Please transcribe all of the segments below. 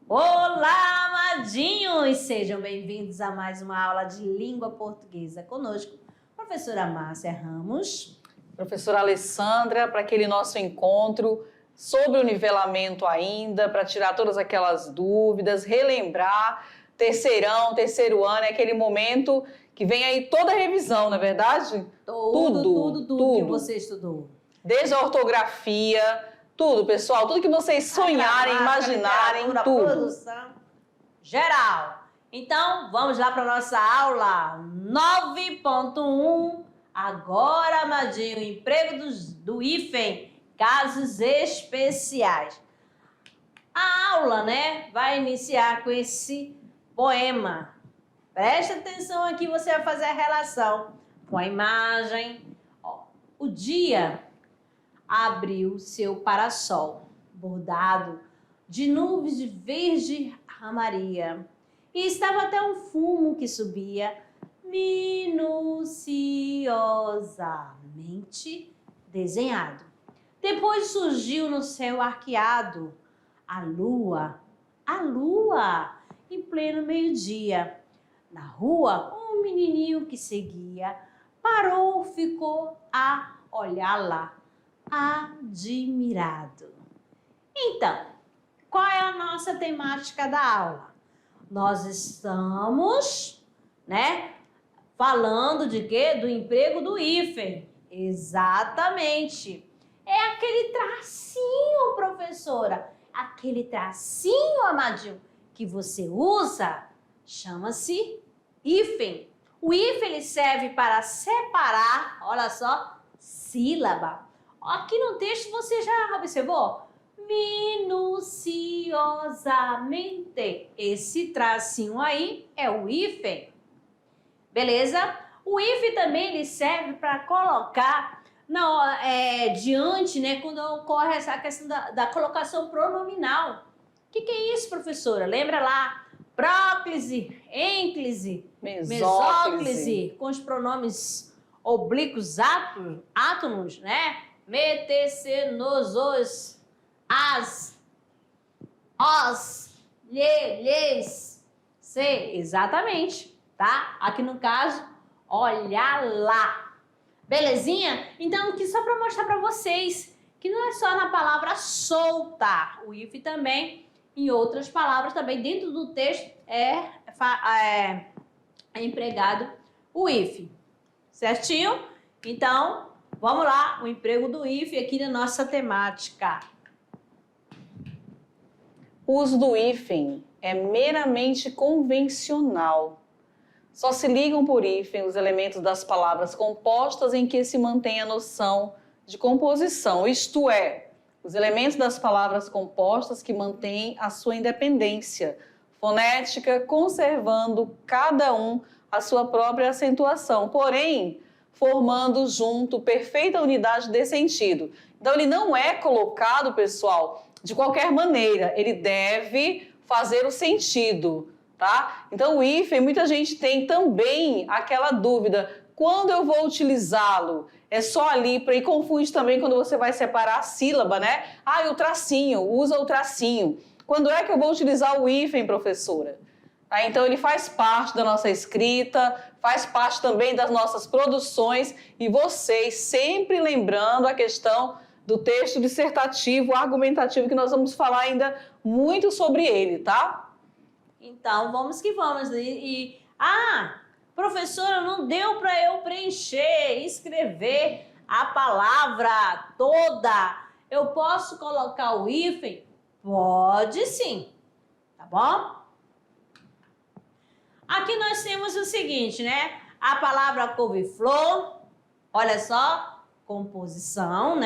Olá, amadinhos! Sejam bem-vindos a mais uma aula de língua portuguesa conosco, professora Márcia Ramos. Professora Alessandra, para aquele nosso encontro sobre o nivelamento ainda, para tirar todas aquelas dúvidas, relembrar, terceiro ano, é aquele momento que vem aí toda a revisão, não é verdade? Tudo que você estudou. Desde a ortografia, tudo, pessoal, tudo que vocês sonharem, imaginarem, tudo. Produção geral. Então, vamos lá para a nossa aula 9.1. Agora, amadinho, emprego do hífen, casos especiais. A aula, vai iniciar com esse poema. Presta atenção aqui, você vai fazer a relação com a imagem. O dia abriu seu parasol, bordado de nuvens de verde ramaria, e estava até um fumo que subia minuciosamente desenhado. Depois surgiu no céu arqueado a lua, em pleno meio-dia. Na rua, um menininho que seguia parou, ficou a olhá-la, admirado. Então, qual é a nossa temática da aula? Nós estamos, falando de quê? Do emprego do hífen. Exatamente. É aquele tracinho, professora. Aquele tracinho, amadinho, que você usa, chama-se hífen. O hífen ele serve para separar, olha só, sílaba. Aqui no texto você já observou? Minuciosamente. Esse tracinho aí é o hífen. Beleza? O hífen também ele serve para colocar diante, quando ocorre essa questão da colocação pronominal. O que é isso, professora? Lembra lá? Próclise, ênclise, mesóclise, com os pronomes oblíquos átonos, Metece, nos, os, as, os, lhes, se. Exatamente, tá? Aqui no caso, olha lá. Belezinha? Então, aqui só para mostrar para vocês que não é só na palavra soltar. O if também, em outras palavras, também dentro do texto é empregado o if. Certinho? Então, vamos lá, o emprego do if aqui na nossa temática. O uso do hífen é meramente convencional. Só se ligam por hífen os elementos das palavras compostas em que se mantém a noção de composição, isto é, os elementos das palavras compostas que mantêm a sua independência fonética, conservando cada um a sua própria acentuação, porém, formando junto perfeita unidade de sentido. Então, ele não é colocado, pessoal, de qualquer maneira, ele deve fazer o sentido, tá? Então, o hífen, muita gente tem também aquela dúvida, quando eu vou utilizá-lo? É só ali, e confunde também quando você vai separar a sílaba, o tracinho, usa o tracinho. Quando é que eu vou utilizar o hífen, professora? Tá? Então, ele faz parte da nossa escrita, faz parte também das nossas produções, e vocês sempre lembrando a questão do texto dissertativo, argumentativo, que nós vamos falar ainda muito sobre ele, tá? Então, vamos que vamos. Professora, não deu para eu preencher, escrever a palavra toda. Eu posso colocar o hífen? Pode sim, tá bom? Aqui nós temos o seguinte, A palavra couve-flor, olha só, composição,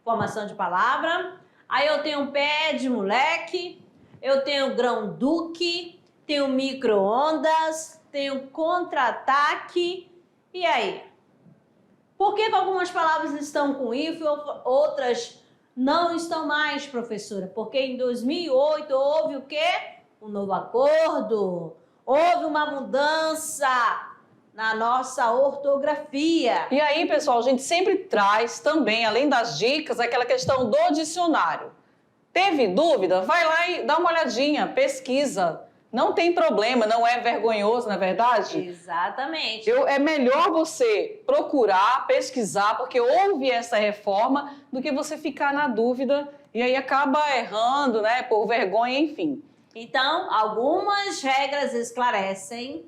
Formação de palavra. Aí eu tenho um pé de moleque, eu tenho grão-duque, tenho micro-ondas, tenho contra-ataque. E aí? Por que algumas palavras estão com if, outras não estão mais, professora? Porque em 2008 houve o quê? Um novo acordo, houve uma mudança na nossa ortografia. E aí, pessoal, a gente sempre traz também, além das dicas, aquela questão do dicionário. Teve dúvida? Vai lá e dá uma olhadinha, pesquisa. Não tem problema, não é vergonhoso, não é verdade? Exatamente. É melhor você procurar, pesquisar, porque houve essa reforma, do que você ficar na dúvida e aí acaba errando, né? Por vergonha, enfim. Então, algumas regras esclarecem,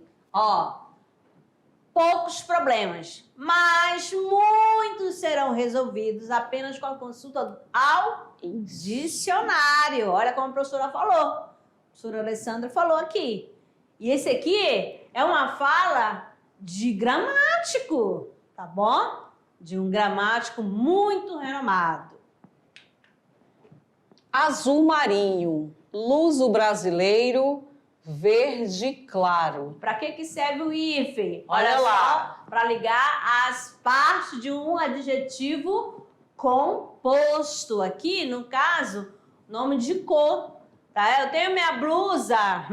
poucos problemas, mas muitos serão resolvidos apenas com a consulta ao dicionário. Olha como a professora falou. A professora Alessandra falou aqui. E esse aqui é uma fala de gramático, tá bom? De um gramático muito renomado. Azul marinho, luso brasileiro, verde claro. Para que serve o hífen? Olha lá. Para ligar as partes de um adjetivo composto. Aqui, no caso, nome de cor. Tá? Eu tenho minha blusa,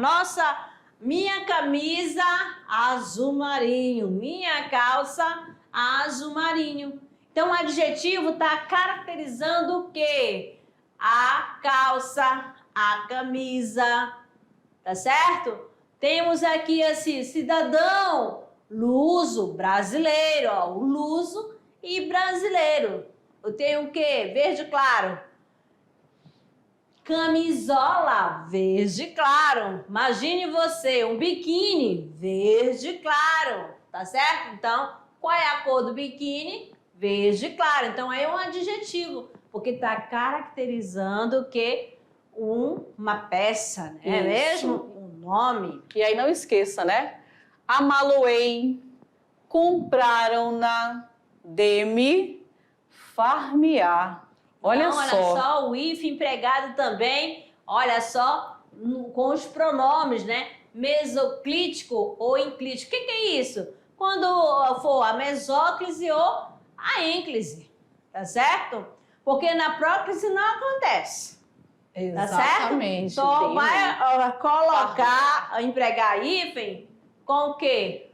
minha camisa azul marinho, minha calça azul marinho. Então, o adjetivo está caracterizando o quê? A calça, a camisa, tá certo? Temos aqui assim, cidadão, luso, brasileiro, o luso e brasileiro. Eu tenho o quê? Verde claro. Camisola, verde claro. Imagine você, um biquíni, verde claro, tá certo? Então, qual é a cor do biquíni? Verde claro. Então, aí é um adjetivo, porque está caracterizando o quê? Uma peça, né? É mesmo? Um nome. E aí não esqueça, né? Amaloei, compraram-na, demi, farmear. Olha só, o if empregado também, olha só, com os pronomes, né? Mesoclítico ou enclítico. O que é isso? Quando for a mesóclise ou a ênclise, tá certo? Porque na próclise não acontece. Exatamente. Tá certo? Então vai colocar, empregar hífen com o quê?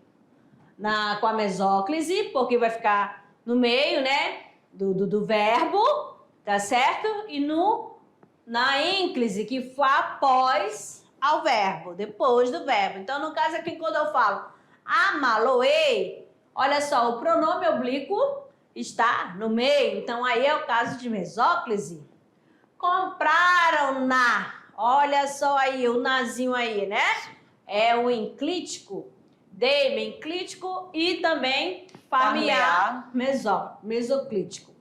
Com a mesóclise, porque vai ficar no meio, né? Do verbo, tá certo? E na ênclise, que foi após ao verbo, depois do verbo. Então, no caso aqui, quando eu falo amaloei, olha só, o pronome oblíquo está no meio. Então, aí é o caso de mesóclise. Compraram-na. Olha só aí, o nazinho aí, né? É o enclítico, enclítico e também familiar mesoclítico.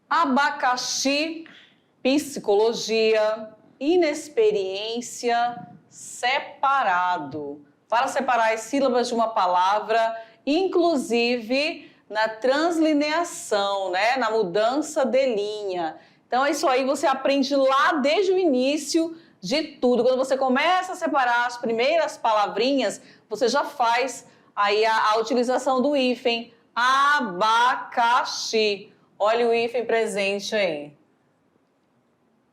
Abacaxi, psicologia, inexperiência, separado. Para separar as sílabas de uma palavra, inclusive na translineação, né? Na mudança de linha. Então, isso aí você aprende lá desde o início de tudo. Quando você começa a separar as primeiras palavrinhas, você já faz aí a utilização do hífen abacaxi. Olha o hífen presente aí.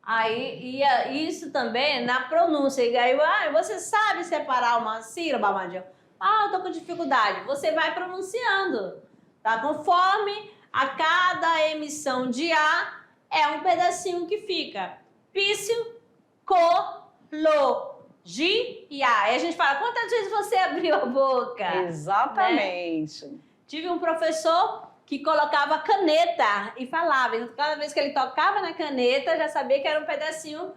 Aí, isso também na pronúncia. E aí, você sabe separar uma sílaba, Amadeu? Eu tô com dificuldade. Você vai pronunciando, tá? Conforme a cada emissão de A, é um pedacinho que fica. Pício, co, lo, gi e A. Aí a gente fala, quantas vezes você abriu a boca? Exatamente. Né? Tive um professor que colocava caneta e falava. Então, cada vez que ele tocava na caneta, já sabia que era um pedacinho,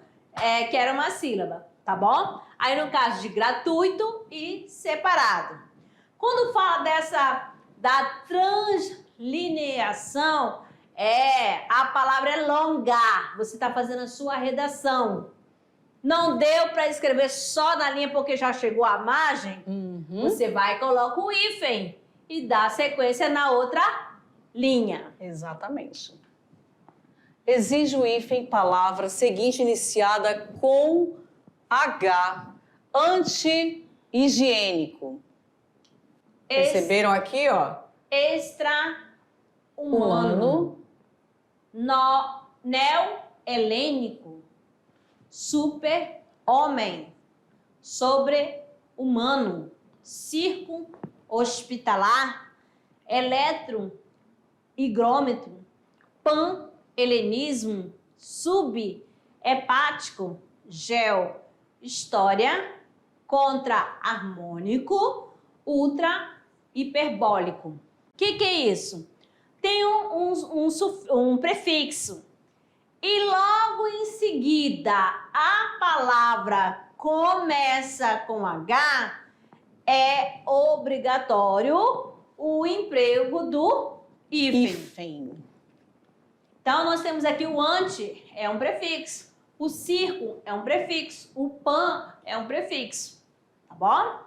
que era uma sílaba, tá bom? Aí no caso de gratuito e separado. Quando fala da translineação, a palavra é longa. Você está fazendo a sua redação. Não deu para escrever só na linha porque já chegou a margem? Você vai e coloca o hífen e dá sequência na outra linha. Exatamente. Exige o hífen palavra seguinte iniciada com H, anti-higiênico. Perceberam aqui, ó? Extra-humano, neo-helênico, super-homem, sobre-humano, circunhospitalar, eletrohigrômetro, pan-helenismo, subhepático, gel, história, contra-harmônico, ultra-hiperbólico. O que é isso? Tem um prefixo e logo em seguida a palavra começa com H, é obrigatório o emprego do hífen. Então, nós temos aqui o ante, é um prefixo. O circo é um prefixo. O pan é um prefixo. Tá bom?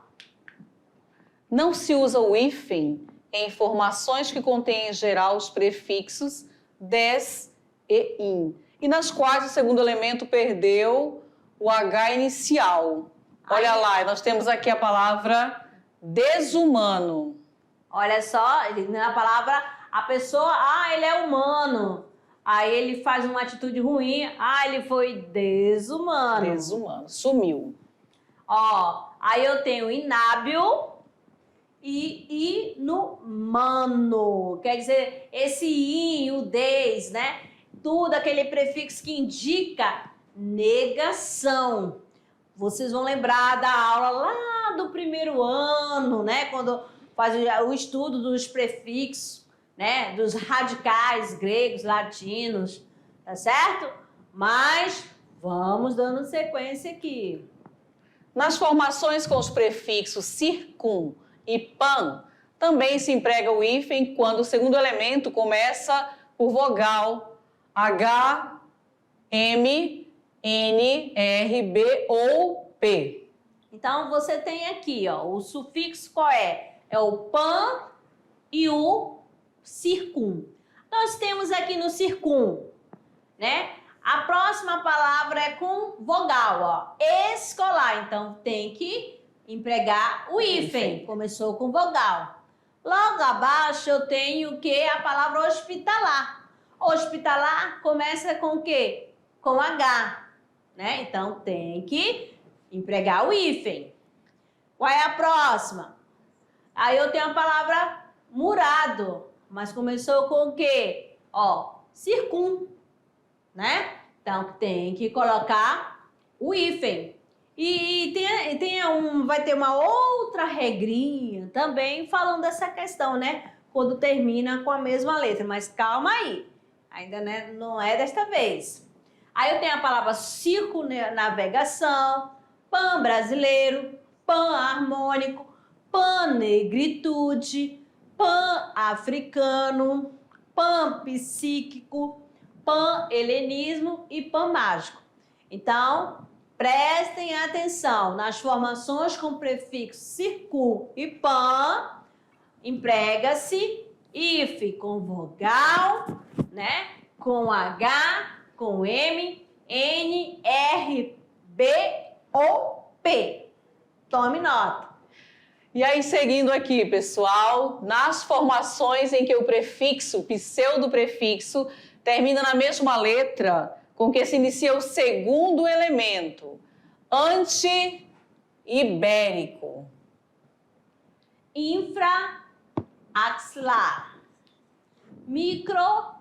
Não se usa o hífen em informações que contêm, em geral, os prefixos des e in, e nas quais o segundo elemento perdeu o H inicial. Olha lá, nós temos aqui a palavra desumano. Olha só, na palavra, a pessoa, ele é humano. Aí ele faz uma atitude ruim, ele foi desumano. Desumano, sumiu. Ó, aí eu tenho inábil e inumano. Quer dizer, esse in, o des, né? Tudo aquele prefixo que indica negação. Vocês vão lembrar da aula lá do primeiro ano, né? Quando faz o estudo dos prefixos, né? Dos radicais gregos, latinos, tá certo? Mas vamos dando sequência aqui. Nas formações com os prefixos circum e pan, também se emprega o hífen quando o segundo elemento começa por vogal H, M, N, R, B ou P. Então, você tem aqui, ó, o sufixo qual é? É o pan e o circum. Nós temos aqui no circum, né? A próxima palavra é com vogal, ó, escolar. Então, tem que empregar o hífen. Começou com vogal. Logo abaixo, eu tenho o que? A palavra hospitalar. Hospitalar começa com o quê? Com H, né? Então, tem que empregar o hífen. Qual é a próxima? Aí eu tenho a palavra murado, mas começou com o quê? Ó, circum, né? Então, tem que colocar o hífen. E vai ter uma outra regrinha também falando dessa questão, né? Quando termina com a mesma letra, mas calma aí. Ainda né, não é desta vez. Aí eu tenho a palavra circunnavegação, pan brasileiro, pan harmônico, pan negritude, pan africano, pan psíquico, pan helenismo e pan mágico. Então, prestem atenção nas formações com prefixo circum e pan, emprega-se if com vogal, né? Com H, com M, N, R, B ou P. Tome nota. E aí, seguindo aqui, pessoal, nas formações em que o prefixo, pseudo-prefixo, termina na mesma letra com que se inicia o segundo elemento, anti-ibérico. Infra-axilar. Micro-onda.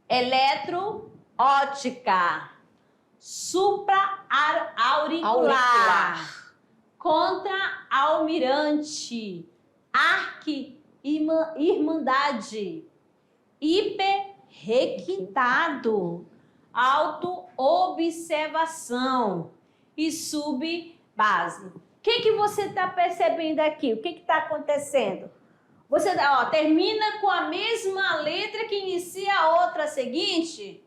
Eletroótica. Supra-auricular. Contra-almirante. Arqui-irmandade. Hiperrequintado. Auto-observação. E subbase. O que você está percebendo aqui? O que está acontecendo? Você termina com a mesma letra que inicia a outra seguinte.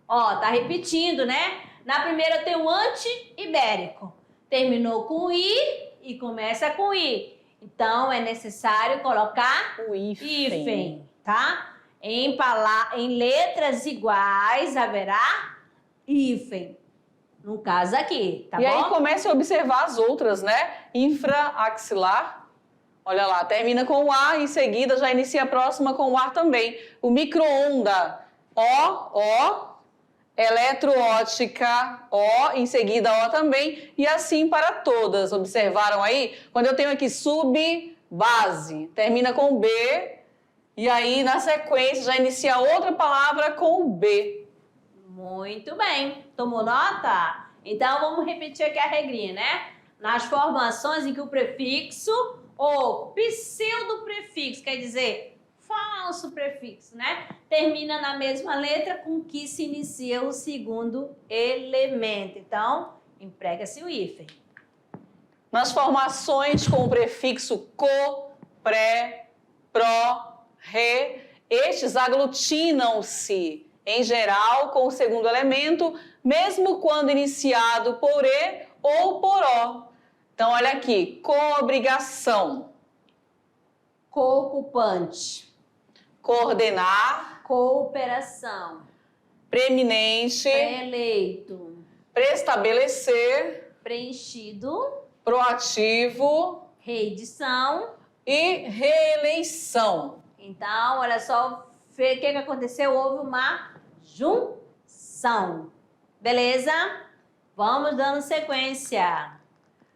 Tá repetindo, né? Na primeira tem o anti-ibérico. Terminou com I e começa com I. Então, é necessário colocar o hífen, tá? Em letras iguais haverá hífen. No caso aqui, tá bom? E aí comece a observar as outras, né? Infraaxilar. Olha lá, termina com o A, em seguida já inicia a próxima com o A também. O micro-onda. O, eletroótica, O, em seguida O também, e assim para todas. Observaram aí? Quando eu tenho aqui sub, base, termina com B, e aí na sequência já inicia outra palavra com B. Muito bem. Tomou nota? Então vamos repetir aqui a regrinha, né? Nas formações em que o prefixo ou pseudo-prefixo, quer dizer, falso prefixo, né? Termina na mesma letra com que se inicia o segundo elemento. Então, emprega-se o hífen. Nas formações com o prefixo co, pré, pró, re, estes aglutinam-se, em geral, com o segundo elemento, mesmo quando iniciado por E ou por O. Então, olha aqui, coobrigação, Co-ocupante, coordenar, cooperação, preeminente, pré-eleito, prestabelecer, preenchido, proativo reedição. e reeleição. Então, olha só, o que aconteceu? Houve uma junção. Beleza? Vamos dando sequência.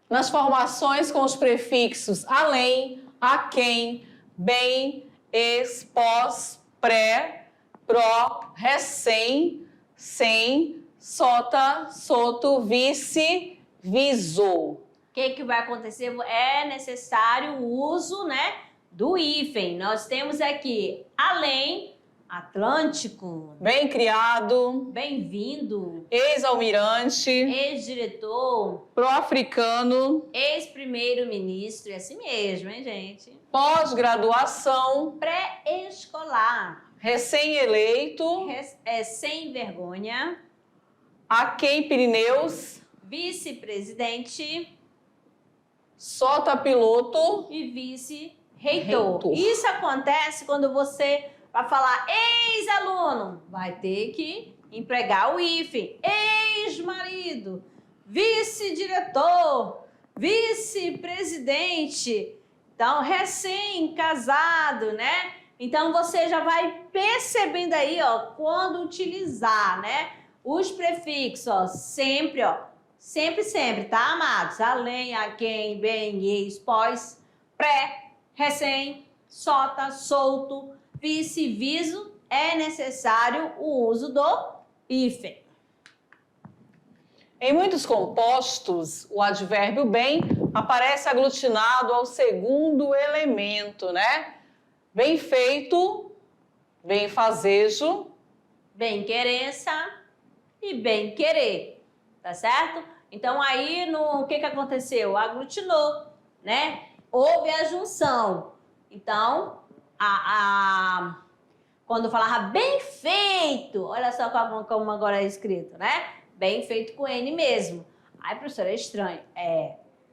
Nas formações com os prefixos além, aquém, bem, ex, pós, pré, pró, recém, sem, sota, soto, vice, viso. O que vai acontecer? É necessário o uso, né, do hífen. Nós temos aqui além, Atlântico, Bem criado, bem-vindo, ex-almirante, ex-diretor, pró-africano, ex-primeiro-ministro, é assim mesmo, hein, gente? pós-graduação, Pré-escolar, recém-eleito, sem vergonha, aquém Pirineus, vice-presidente sota-piloto, e vice-reitor. Reitor. Isso acontece quando você vai falar ex-aluno, vai ter que empregar o hífen. Ex-marido, vice-diretor, vice-presidente, então recém-casado, né? Então você já vai percebendo aí, ó, quando utilizar, né? Os prefixos, ó, sempre, ó, sempre, tá, amados? Além, aquém, bem, ex, pós, pré, recém, sota, solto, vice, viso, é necessário o uso do hífen. Em muitos compostos, o advérbio bem aparece aglutinado ao segundo elemento, né? Bem feito, bem fazejo, Bem-querença e bem-querer, tá certo? Então aí, o que aconteceu? Aglutinou, né? Houve a junção. Então, quando falava bem feito, olha só como agora é escrito, né? Bem feito com N mesmo. Ai, professora, é estranho.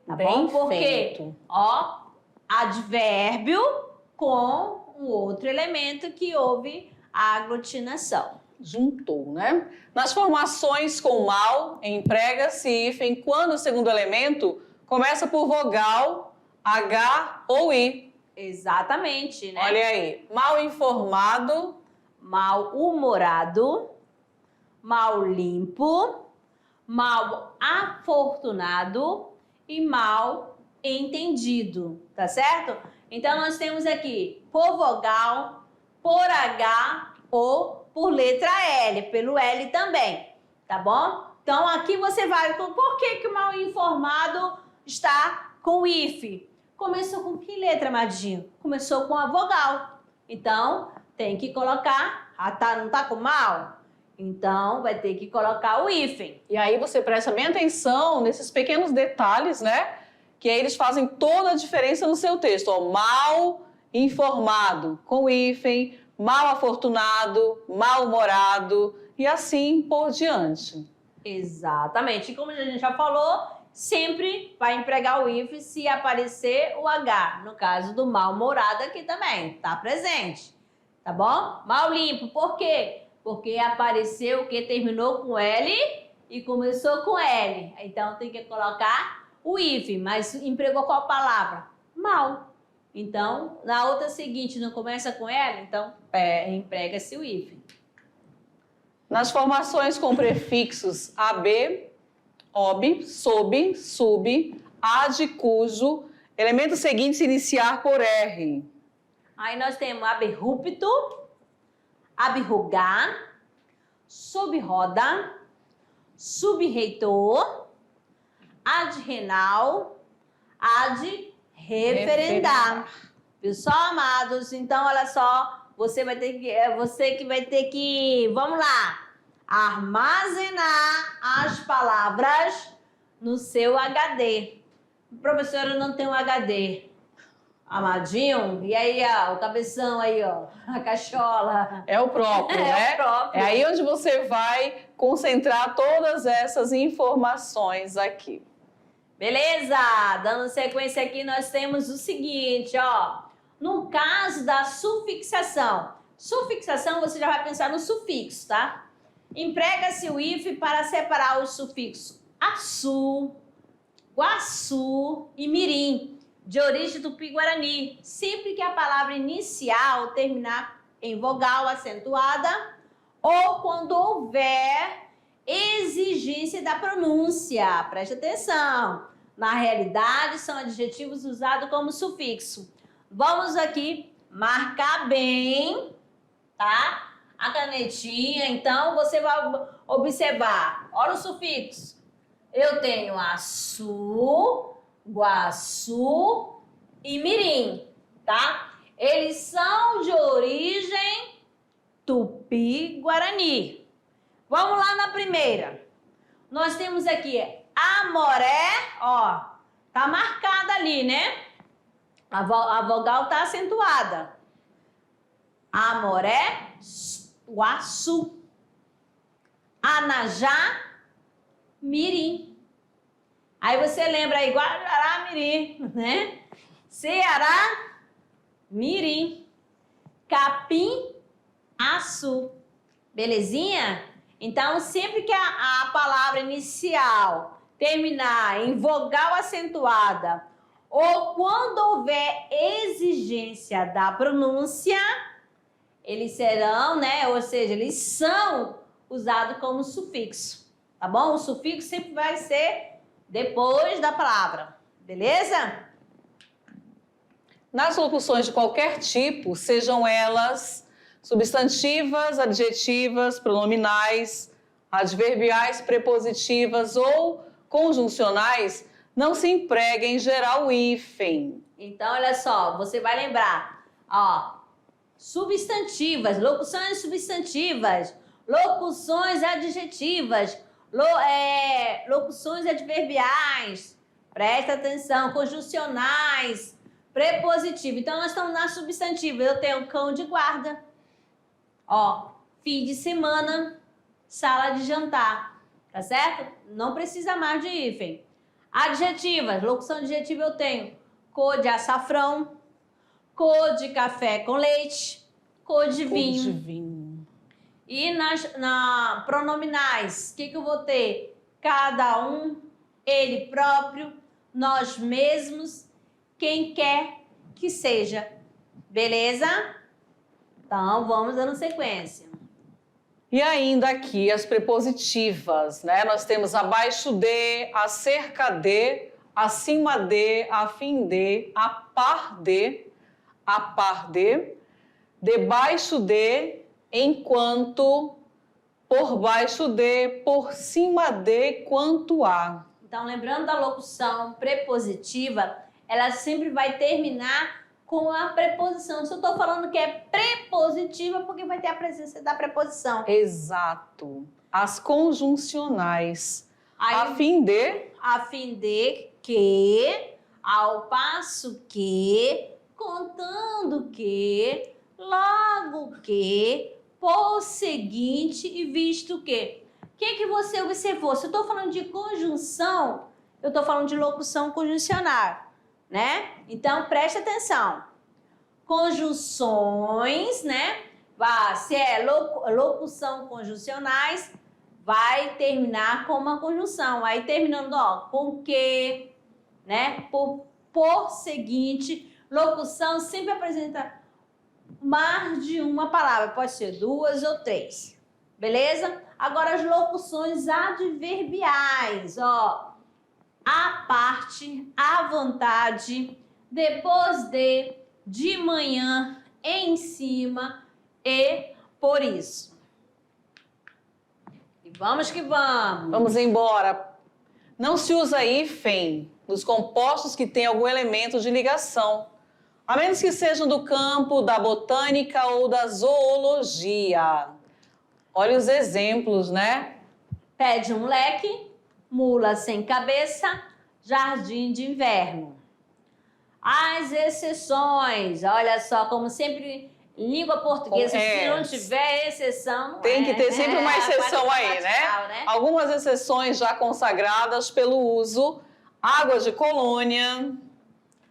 Tá bem bom? Porque, feito. ó, advérbio com um outro elemento que houve a aglutinação. Juntou, né? Nas formações com mal, emprega-se hífen quando o segundo elemento começa por vogal, H ou I. Exatamente, né? Olha aí, mal informado, Mal-humorado, mal limpo, mal afortunado e mal entendido, tá certo? Então nós temos aqui por vogal, por H ou por letra L, pelo L também, tá bom? Então aqui você vai, por que o mal informado está com if? Começou com que letra, Madinho? Começou com a vogal. Então, tem que colocar, não tá com mal? Então, vai ter que colocar o hífen. e aí você presta bem atenção nesses pequenos detalhes, né? Que aí eles fazem toda a diferença no seu texto. Ó, mal informado, com hífen, mal afortunado, mal-humorado e assim por diante. Exatamente. E como a gente já falou, sempre vai empregar o if se aparecer o H. No caso do mal-humorado aqui também, tá presente. Tá bom? Mal limpo, por quê? Porque apareceu o que terminou com L e começou com L. Então tem que colocar o if, mas empregou qual palavra? Mal. Então, na outra seguinte não começa com L, então emprega-se o if. Nas formações com prefixos ab, ob, sob, sub, ad, cujo, elemento seguinte se iniciar por R. Aí nós temos abrupto, abrogar, sub-roda, sub-reitor, ad renal, ad referendar. Viu só, amados? Então, olha só, você que vai ter que, vamos lá, armazenar as palavras no seu HD. Professora, eu não tenho HD. Amadinho, e aí, ó, o cabeção aí, ó, a cachola. É o próprio, né? É o próprio. É aí onde você vai concentrar todas essas informações aqui. Beleza? Dando sequência aqui, nós temos o seguinte, ó. No caso da sufixação. Sufixação, você já vai pensar no sufixo, tá? Emprega-se o if para separar os sufixos açu, guaçu e mirim, de origem tupi-guarani, sempre que a palavra inicial terminar em vogal acentuada ou quando houver exigência da pronúncia. Preste atenção. Na realidade, são adjetivos usados como sufixo. Vamos aqui marcar bem, tá? A canetinha, então você vai observar. Olha o sufixo. Eu tenho açu, guaçu e mirim, tá? Eles são de origem tupi-guarani. Vamos lá na primeira. Nós temos aqui amoré, ó, tá marcada ali, né? A vogal tá acentuada. Amoré, guaçu. Anajá, mirim. Aí você lembra aí, Guarará, mirim, né? Ceará, mirim. Capim, açu. Belezinha? Então, sempre que a palavra inicial terminar em vogal acentuada ou quando houver exigência da pronúncia, eles serão, né? Ou seja, eles são usados como sufixo, tá bom? O sufixo sempre vai ser depois da palavra, beleza? Nas locuções de qualquer tipo, sejam elas substantivas, adjetivas, pronominais, adverbiais, prepositivas ou conjuncionais, não se emprega em geral o hífen. Então, olha só, você vai lembrar, ó, substantivas, locuções substantivas, locuções adjetivas, locuções adverbiais, presta atenção, conjuncionais, prepositivo. Então, nós estamos na substantiva. Eu tenho cão de guarda, ó, fim de semana, sala de jantar, tá certo? Não precisa mais de hífen. Adjetivas, locução adjetiva eu tenho cor de açafrão, cor de café com leite, cor de vinho. Cor de vinho. E nas pronominais, o que eu vou ter? Cada um, ele próprio, nós mesmos, quem quer que seja. Beleza? Então, vamos dando sequência. E ainda aqui as prepositivas, né? Nós temos abaixo de, acerca de, acima de, a fim de, a par de, debaixo de, enquanto, por baixo de, por cima de, quanto a. Então, lembrando da locução prepositiva, ela sempre vai terminar com a preposição. Se eu estou falando que é prepositiva, porque vai ter a presença da preposição. Exato. As conjuncionais. Aí, a fim de, que, ao passo que, contando que, logo que, por seguinte e visto que. O que você observou? Se eu estou falando de conjunção, eu estou falando de locução conjuncional, né? Então, preste atenção. Conjunções, né? Se é locução conjuncionais, vai terminar com uma conjunção. Aí, terminando, ó, com que, né? Por seguinte, locução sempre apresenta mais de uma palavra. Pode ser 2 ou 3. Beleza? Agora as locuções adverbiais, ó. À parte, à vontade, depois de manhã, em cima e por isso. E vamos que vamos. Vamos embora. Não se usa hífen nos compostos que têm algum elemento de ligação, a menos que sejam do campo da botânica ou da zoologia. Olha os exemplos, né? Pé de um leque, mula sem cabeça, jardim de inverno. As exceções, olha só, como sempre, língua portuguesa, se não tiver exceção... Tem que ter sempre uma exceção aí, né? Algumas exceções já consagradas pelo uso: água de colônia,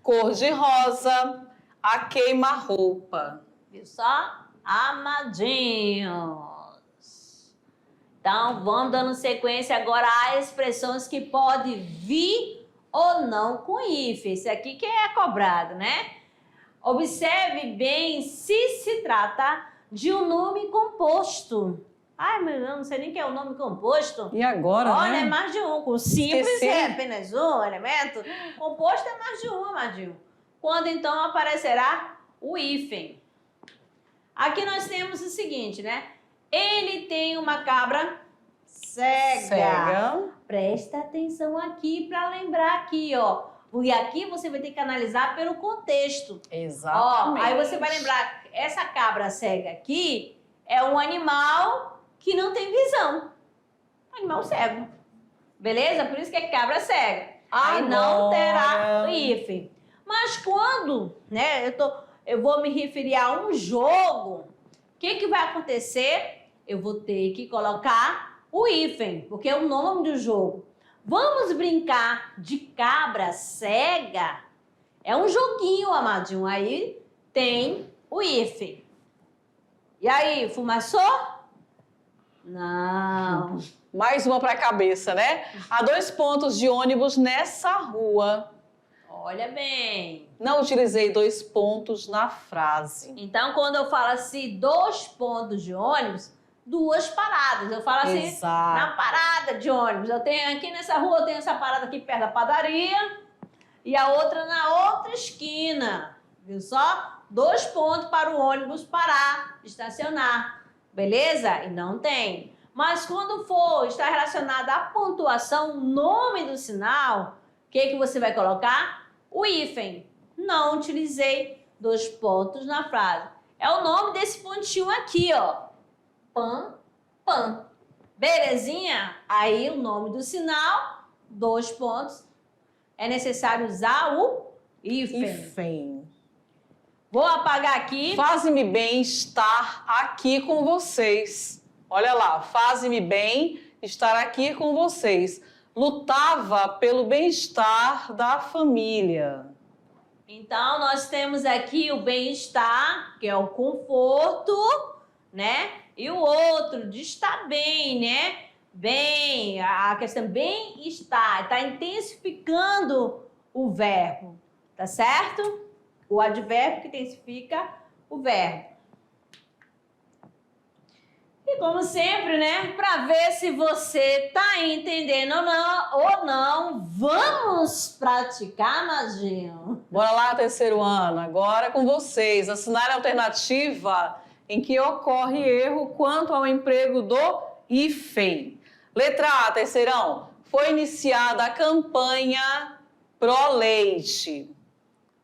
cor de rosa, a queima-roupa. Viu só? Amadinhos. Então, vamos dando sequência agora às expressões que podem vir ou não com hífen. Esse aqui que é cobrado, né? Observe bem se trata de um nome composto. Ai, mas eu não sei nem o que é o nome composto. E agora, olha, né? É mais de um. Com simples é apenas um elemento. Composto é mais de um, Amadinho. Quando então aparecerá o hífen. Aqui nós temos o seguinte, né? Ele tem uma cabra cega. Presta atenção aqui para lembrar aqui, ó. E aqui você vai ter que analisar pelo contexto. Exatamente. Ó, aí você vai lembrar, essa cabra cega aqui é um animal que não tem visão. Animal cego. Beleza? Por isso que é cabra cega. Aí não terá o hífen. Mas quando, né, eu vou me referir a um jogo, o que vai acontecer? Eu vou ter que colocar o hífen, porque é o nome do jogo. Vamos brincar de cabra cega? É um joguinho, Amadinho. Aí tem o hífen. E aí, fumaçou? Não. Mais uma para a cabeça, né? Há 2 pontos de ônibus nessa rua. Olha bem. Não utilizei 2 pontos na frase. Então, quando eu falo assim, 2 pontos de ônibus, 2 paradas. Eu falo assim, exato, na parada de ônibus. Eu tenho aqui nessa rua, eu tenho essa parada aqui perto da padaria e a outra na outra esquina. Viu só? 2 pontos para o ônibus parar, estacionar. Beleza? E não tem. Mas quando for estar relacionado à pontuação, o nome do sinal, o que você vai colocar? O hífen. Não utilizei 2 pontos na frase. É o nome desse pontinho aqui, ó. Pan, pan. Belezinha? Aí o nome do sinal, 2 pontos. É necessário usar o hífen. Vou apagar aqui. Faze-me bem estar aqui com vocês. Olha lá, faze-me bem estar aqui com vocês. Lutava pelo bem-estar da família. Então, nós temos aqui o bem-estar, que é o conforto, né? E o outro, de estar bem, né? Bem, a questão bem-estar, está intensificando o verbo, tá certo? O advérbio que intensifica o verbo. E como sempre, né? Para ver se você tá entendendo ou não, vamos praticar, Maginho. Bora lá, 3º ano. Agora com vocês. Assinar a alternativa em que ocorre erro quanto ao emprego do hífen. Letra A, 3º. Foi iniciada a campanha pró-leite.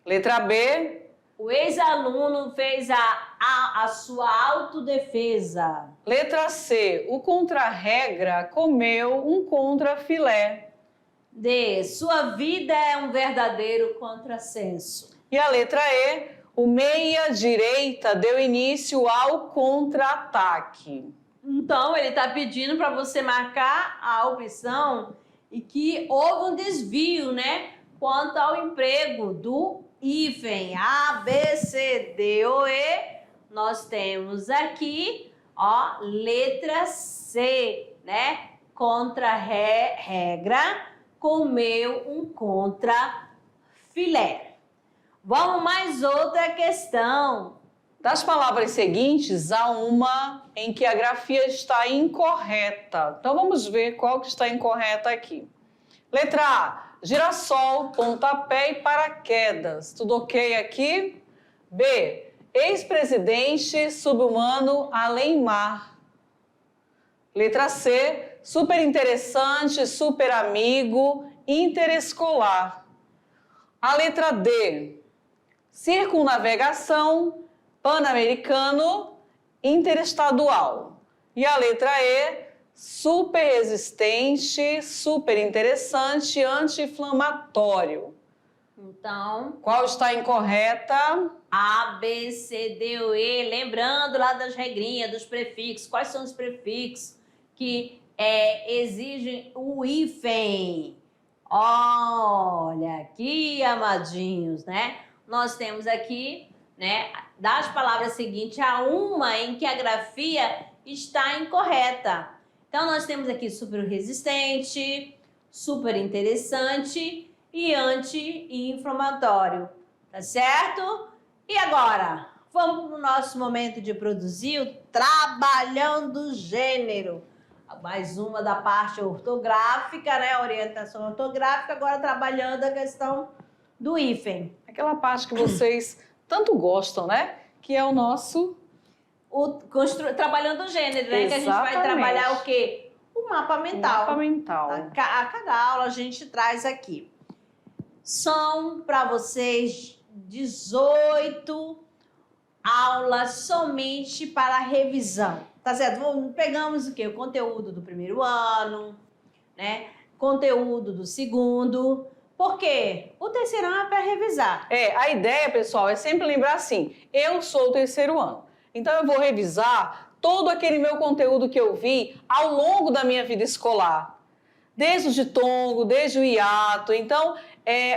Letra B. O ex-aluno fez a sua autodefesa. Letra C. O contra-regra comeu um contra-filé. D. Sua vida é um verdadeiro contrassenso. E a letra E. O meia-direita deu início ao contra-ataque. Então, ele está pedindo para você marcar a opção e que houve um desvio, né? Quanto ao emprego do hífen. A, B, C, D ou E. Nós temos aqui, ó, letra C, né? Contra-regra, comeu um contra-filé. Vamos mais outra questão. Das palavras seguintes, há uma em que a grafia está incorreta. Então, vamos ver qual que está incorreta aqui. Letra A, girassol, pontapé e paraquedas. Tudo ok aqui? B, ex-presidente, subhumano, além-mar. Letra C, super interessante, super amigo, interescolar. A letra D, circunnavegação, pan-americano, interestadual. E a letra E, super resistente, super interessante, anti-inflamatório. Então, Qual está incorreta? A, B, C, D ou E, lembrando lá das regrinhas, dos prefixos. Quais são os prefixos que exigem o hífen? Olha aqui, amadinhos, né? Nós temos aqui, né, das palavras seguintes, há uma em que a grafia está incorreta. Então, nós temos aqui super resistente, super interessante e anti-inflamatório, tá certo? E agora, vamos para o nosso momento de produzir o Trabalhando Gênero. Mais uma da parte ortográfica, né? Orientação ortográfica, agora trabalhando a questão do hífen. Aquela parte que vocês tanto gostam, né? Que é o nosso... Trabalhando o gênero, né? Que a gente vai trabalhar o quê? O mapa mental. Mapa mental. A cada aula a gente traz aqui. São para vocês 18 aulas somente para revisão. Tá certo? Pegamos o quê? O conteúdo do primeiro ano, né? Conteúdo do segundo. Por quê? O terceiro ano é para revisar. A ideia, pessoal, é sempre lembrar assim, eu sou o terceiro ano. Então, eu vou revisar todo aquele meu conteúdo que eu vi ao longo da minha vida escolar. Desde o ditongo, desde o hiato. Então,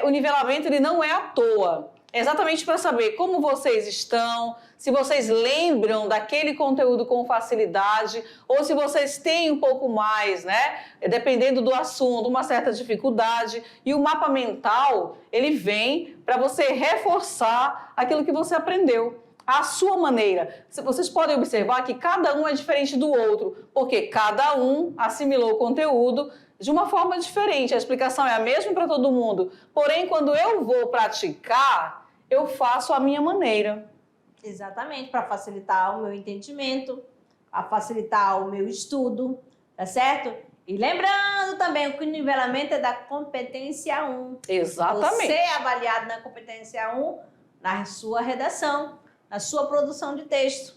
o nivelamento ele não é à toa. É exatamente para saber como vocês estão, se vocês lembram daquele conteúdo com facilidade ou se vocês têm um pouco mais, né? Dependendo do assunto, uma certa dificuldade. E o mapa mental, ele vem para você reforçar aquilo que você aprendeu. A sua maneira. Vocês podem observar que cada um é diferente do outro, porque cada um assimilou o conteúdo de uma forma diferente. A explicação é a mesma para todo mundo. Porém, quando eu vou praticar, eu faço a minha maneira. Exatamente, para facilitar o meu entendimento, para facilitar o meu estudo, tá certo? E lembrando também que o nivelamento é da competência 1. Exatamente. Você é avaliado na competência 1 na sua redação, na sua produção de texto.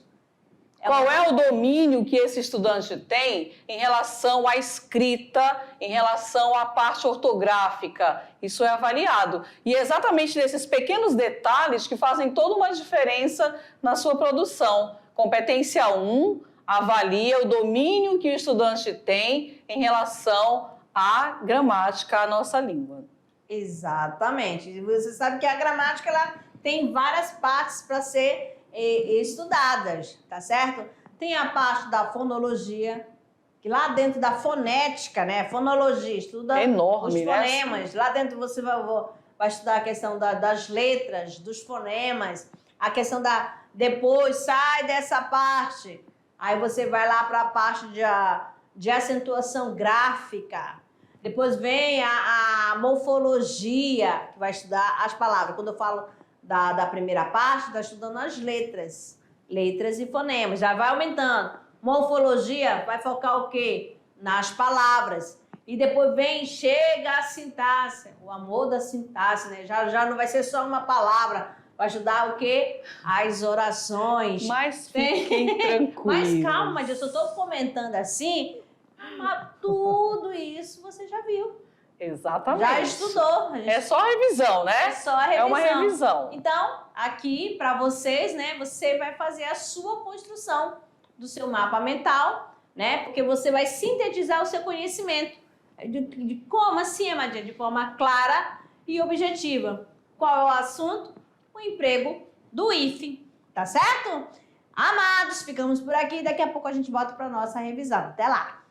Qual é o domínio que esse estudante tem em relação à escrita, em relação à parte ortográfica? Isso é avaliado. E é exatamente nesses pequenos detalhes que fazem toda uma diferença na sua produção. Competência 1 avalia o domínio que o estudante tem em relação à gramática, à nossa língua. Exatamente. Você sabe que a gramática ela tem várias partes para ser estudadas, tá certo? Tem a parte da fonologia, que lá dentro da fonética, né? Fonologia, estuda enorme, os fonemas. Né? Lá dentro você vai estudar a questão das letras, dos fonemas, a questão da... Depois sai dessa parte, aí você vai lá para a parte de acentuação gráfica. Depois vem a morfologia, que vai estudar as palavras. Quando eu falo da primeira parte, está estudando as letras e fonemas, já vai aumentando. Morfologia vai focar o quê? Nas palavras. E depois chega a sintaxe, o amor da sintaxe, né? Já não vai ser só uma palavra, vai ajudar o quê? As orações. Mas fiquem tranquilos. Mas calma, eu só estou comentando assim, mas tudo isso você já viu. Exatamente. Já estudou. É só a revisão, né? É só a revisão. É uma revisão. Então, aqui para vocês, né, você vai fazer a sua construção do seu mapa mental, né? Porque você vai sintetizar o seu conhecimento. De como assim, Amadinha? De forma clara e objetiva. Qual é o assunto? O emprego do hífen, tá certo? Amados, ficamos por aqui. Daqui a pouco a gente volta para nossa revisão. Até lá!